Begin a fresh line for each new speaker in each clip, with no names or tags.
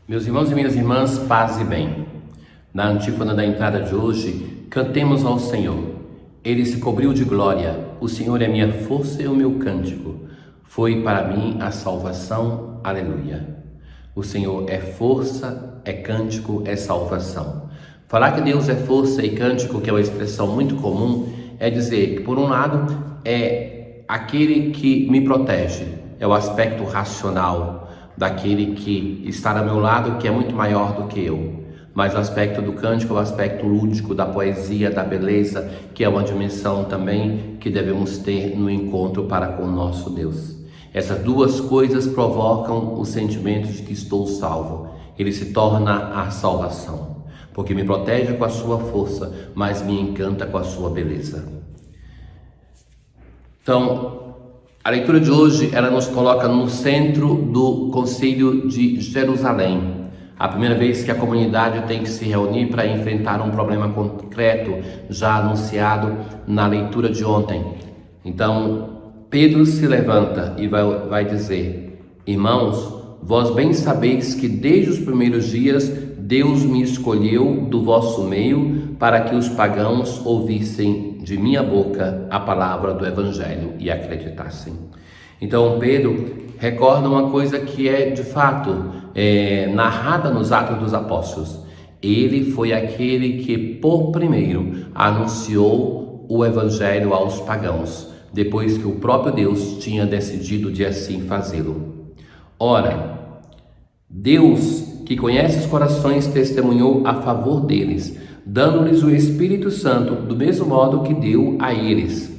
Meus irmãos e minhas irmãs, paz e bem. Na antífona da entrada de hoje, cantemos ao Senhor. Ele se cobriu de glória, o Senhor é minha força e o meu cântico. Foi para mim a salvação, aleluia. O Senhor é força, é cântico, é salvação. Falar que Deus é força e cântico, que é uma expressão muito comum, é dizer que, por um lado, é aquele que me protege, é o aspecto racional, daquele que está ao meu lado, que é muito maior do que eu. Mas o aspecto do cântico é o aspecto lúdico, da poesia, da beleza, que é uma dimensão também que devemos ter no encontro para com o nosso Deus. Essas duas coisas provocam o sentimento de que estou salvo. Ele se torna a salvação, porque me protege com a sua força, mas me encanta com a sua beleza. Então, a leitura de hoje, ela nos coloca no centro do Concílio de Jerusalém. A primeira vez que a comunidade tem que se reunir para enfrentar um problema concreto, já anunciado na leitura de ontem. Então, Pedro se levanta e vai dizer: irmãos, vós bem sabeis que desde os primeiros dias Deus me escolheu do vosso meio para que os pagãos ouvissem de minha boca a palavra do Evangelho e acreditassem. Então Pedro recorda uma coisa que é de fato narrada nos Atos dos Apóstolos. Ele foi aquele que por primeiro anunciou o Evangelho aos pagãos, depois que o próprio Deus tinha decidido de assim fazê-lo. Ora, Deus, que conhece os corações, testemunhou a favor deles, dando-lhes o Espírito Santo, do mesmo modo que deu a eles.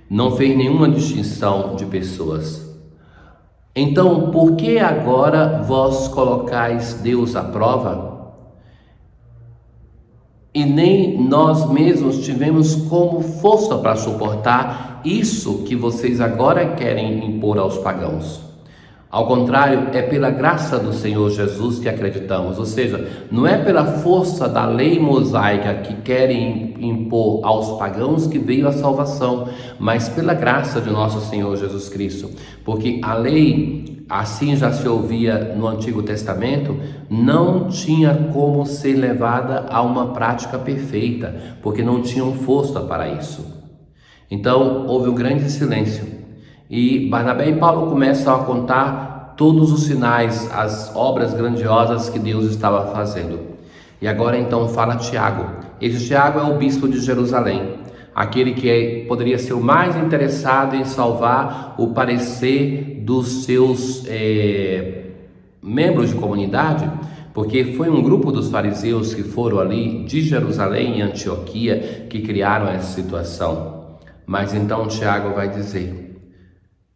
Não fez nenhuma distinção de pessoas. Então, por que agora vós colocais Deus à prova? E nem nós mesmos tivemos como força para suportar isso que vocês agora querem impor aos pagãos. Ao contrário, é pela graça do Senhor Jesus que acreditamos, ou seja, não é pela força da lei mosaica que querem impor aos pagãos que veio a salvação, mas pela graça de nosso Senhor Jesus Cristo, porque a lei, assim já se ouvia no Antigo Testamento, não tinha como ser levada a uma prática perfeita, porque não tinham força para isso. Então, houve um grande silêncio. E Barnabé e Paulo começam a contar todos os sinais, as obras grandiosas que Deus estava fazendo. E agora então fala Tiago. Esse Tiago é o bispo de Jerusalém, aquele que poderia ser o mais interessado em salvar o parecer dos seus membros de comunidade, porque foi um grupo dos fariseus que foram ali de Jerusalém e Antioquia que criaram essa situação. Mas então Tiago vai dizer: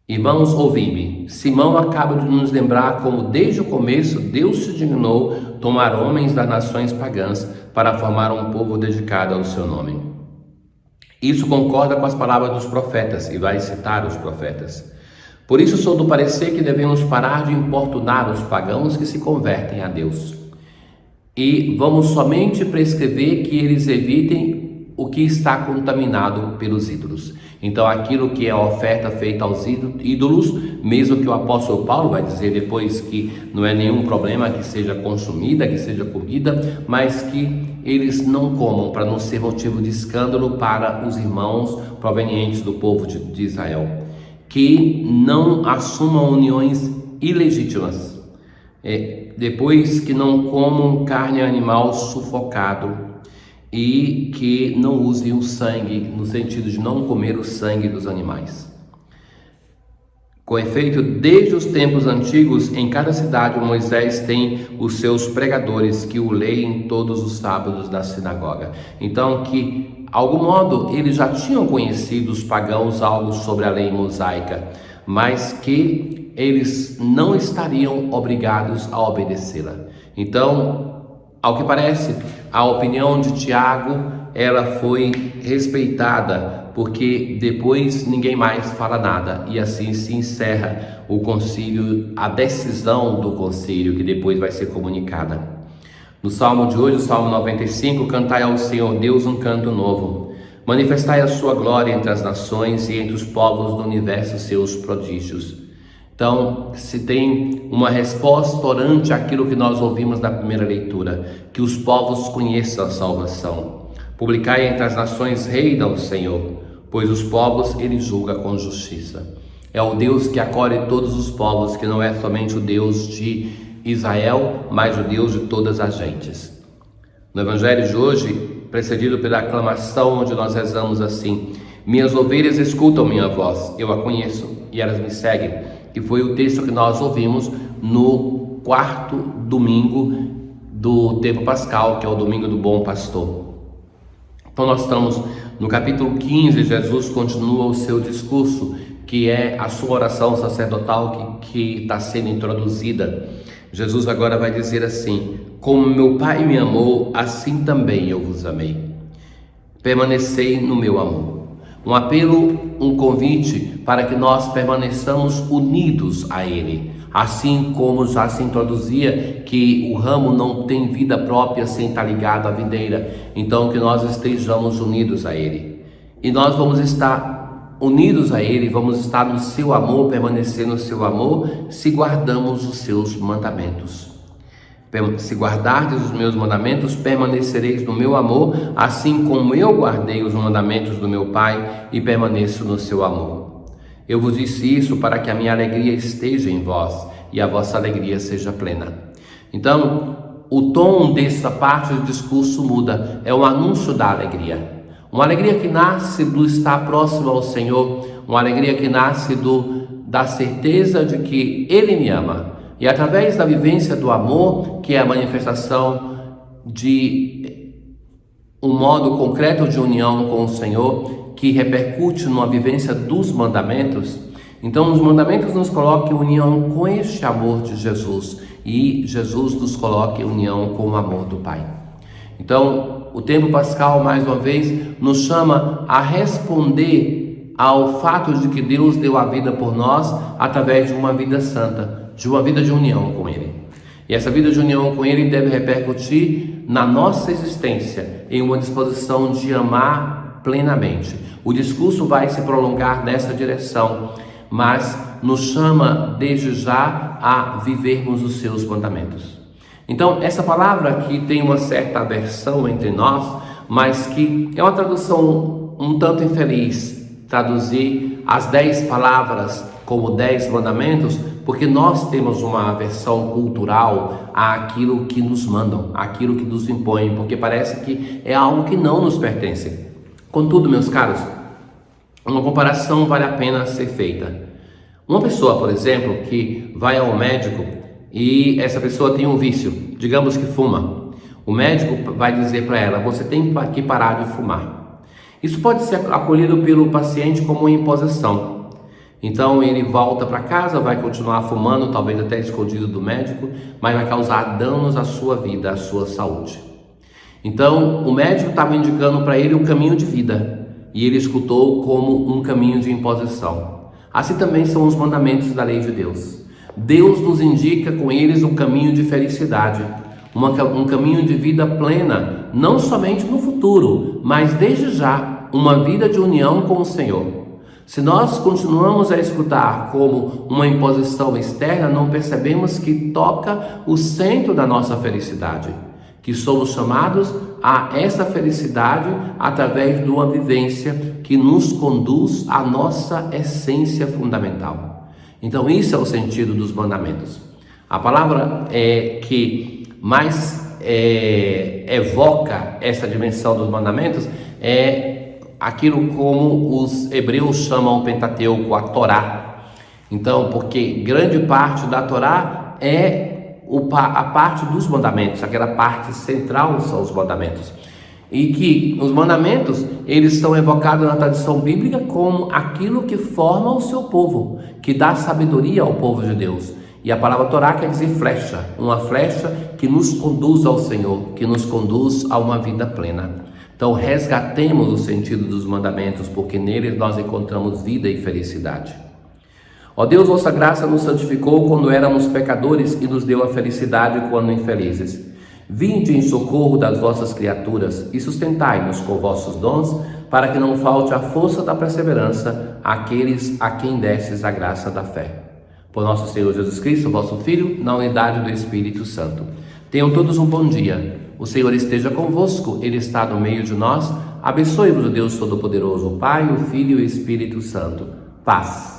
irmãos, ouvi-me. Simão acaba de nos lembrar como desde o começo Deus se dignou tomar homens das nações pagãs para formar um povo dedicado ao seu nome. Isso concorda com as palavras dos profetas, e vai citar os profetas. Por isso sou do parecer que devemos parar de importunar os pagãos que se convertem a Deus. E vamos somente prescrever que eles evitem o que está contaminado pelos ídolos. Então aquilo que é a oferta feita aos ídolos, mesmo que o apóstolo Paulo vai dizer depois que não é nenhum problema que seja consumida, que seja comida, mas que eles não comam, para não ser motivo de escândalo para os irmãos provenientes do povo de Israel, que não assumam uniões ilegítimas, depois que não comam carne animal sufocado, e que não usem o sangue, no sentido de não comer o sangue dos animais. Com efeito, desde os tempos antigos, em cada cidade Moisés tem os seus pregadores que o leem todos os sábados da sinagoga. Então, que, de algum modo, eles já tinham conhecido os pagãos algo sobre a lei mosaica, mas que eles não estariam obrigados a obedecê-la. Então, ao que parece, a opinião de Tiago, ela foi respeitada, porque depois ninguém mais fala nada, e assim se encerra o concílio, a decisão do concílio, que depois vai ser comunicada. No Salmo de hoje, o Salmo 95, cantai ao Senhor Deus um canto novo, manifestai a sua glória entre as nações e entre os povos do universo seus prodígios. Então, se tem uma resposta orante àquilo que nós ouvimos na primeira leitura, que os povos conheçam a salvação. Publicai entre as nações, reina o Senhor, pois os povos ele julga com justiça. É o Deus que acolhe todos os povos, que não é somente o Deus de Israel, mas o Deus de todas as gentes. No Evangelho de hoje, precedido pela aclamação, onde nós rezamos assim: minhas ovelhas escutam minha voz, eu a conheço e elas me seguem. Que foi o texto que nós ouvimos no quarto domingo do tempo pascal, que é o domingo do Bom Pastor. Então nós estamos no capítulo 15, Jesus continua o seu discurso, que é a sua oração sacerdotal que está sendo introduzida. Jesus agora vai dizer assim: como meu Pai me amou, assim também eu vos amei. Permanecei no meu amor. Um apelo, um convite para que nós permaneçamos unidos a Ele. Assim como já se introduzia que o ramo não tem vida própria sem estar ligado à videira. Então que nós estejamos unidos a Ele. E nós vamos estar unidos a Ele, vamos estar no seu amor, permanecer no seu amor, se guardamos os seus mandamentos. Se guardardes os meus mandamentos, permanecereis no meu amor, assim como eu guardei os mandamentos do meu Pai e permaneço no seu amor. Eu vos disse isso para que a minha alegria esteja em vós e a vossa alegria seja plena. Então, o tom dessa parte do discurso muda, é um anúncio da alegria. Uma alegria que nasce do estar próximo ao Senhor, uma alegria que nasce da certeza de que Ele me ama. E através da vivência do amor, que é a manifestação de um modo concreto de união com o Senhor, que repercute numa vivência dos mandamentos, então os mandamentos nos colocam em união com este amor de Jesus, e Jesus nos coloca em união com o amor do Pai. Então, o tempo pascal, mais uma vez, nos chama a responder ao fato de que Deus deu a vida por nós através de uma vida santa, de uma vida de união com Ele. E essa vida de união com Ele deve repercutir na nossa existência, em uma disposição de amar plenamente. O discurso vai se prolongar nessa direção, mas nos chama desde já a vivermos os seus mandamentos. Então, essa palavra aqui tem uma certa aversão entre nós, mas que é uma tradução um tanto infeliz, traduzir as 10 palavras como 10 mandamentos, porque nós temos uma aversão cultural àquilo que nos mandam, àquilo que nos impõem, porque parece que é algo que não nos pertence. Contudo, meus caros, uma comparação vale a pena ser feita. Uma pessoa, por exemplo, que vai ao médico e essa pessoa tem um vício, digamos que fuma. O médico vai dizer para ela: você tem que parar de fumar. Isso pode ser acolhido pelo paciente como uma imposição. Então ele volta para casa, vai continuar fumando, talvez até escondido do médico, mas vai causar danos à sua vida, à sua saúde. Então o médico estava indicando para ele o caminho de vida e ele escutou como um caminho de imposição. Assim também são os mandamentos da lei de Deus. Deus nos indica com eles um caminho de felicidade, um caminho de vida plena, não somente no futuro, mas desde já, uma vida de união com o Senhor. Se nós continuamos a escutar como uma imposição externa, não percebemos que toca o centro da nossa felicidade, que somos chamados a essa felicidade através de uma vivência que nos conduz à nossa essência fundamental. Então isso é o sentido dos mandamentos. A palavra que mais evoca essa dimensão dos mandamentos é aquilo como os hebreus chamam o Pentateuco, a Torá. Então, porque grande parte da Torá é a parte dos mandamentos, aquela parte central são os mandamentos. E que os mandamentos, eles são evocados na tradição bíblica como aquilo que forma o seu povo, que dá sabedoria ao povo de Deus. E a palavra Torá quer dizer flecha, uma flecha que nos conduz ao Senhor, que nos conduz a uma vida plena. Então resgatemos o sentido dos mandamentos, porque neles nós encontramos vida e felicidade. Ó Deus, vossa graça nos santificou quando éramos pecadores e nos deu a felicidade quando infelizes. Vinde em socorro das vossas criaturas e sustentai-nos com vossos dons, para que não falte a força da perseverança àqueles a quem destes a graça da fé. Por nosso Senhor Jesus Cristo, vosso Filho, na unidade do Espírito Santo. Tenham todos um bom dia. O Senhor esteja convosco, Ele está no meio de nós. Abençoe-vos o Deus Todo-Poderoso, o Pai, o Filho e o Espírito Santo. Paz.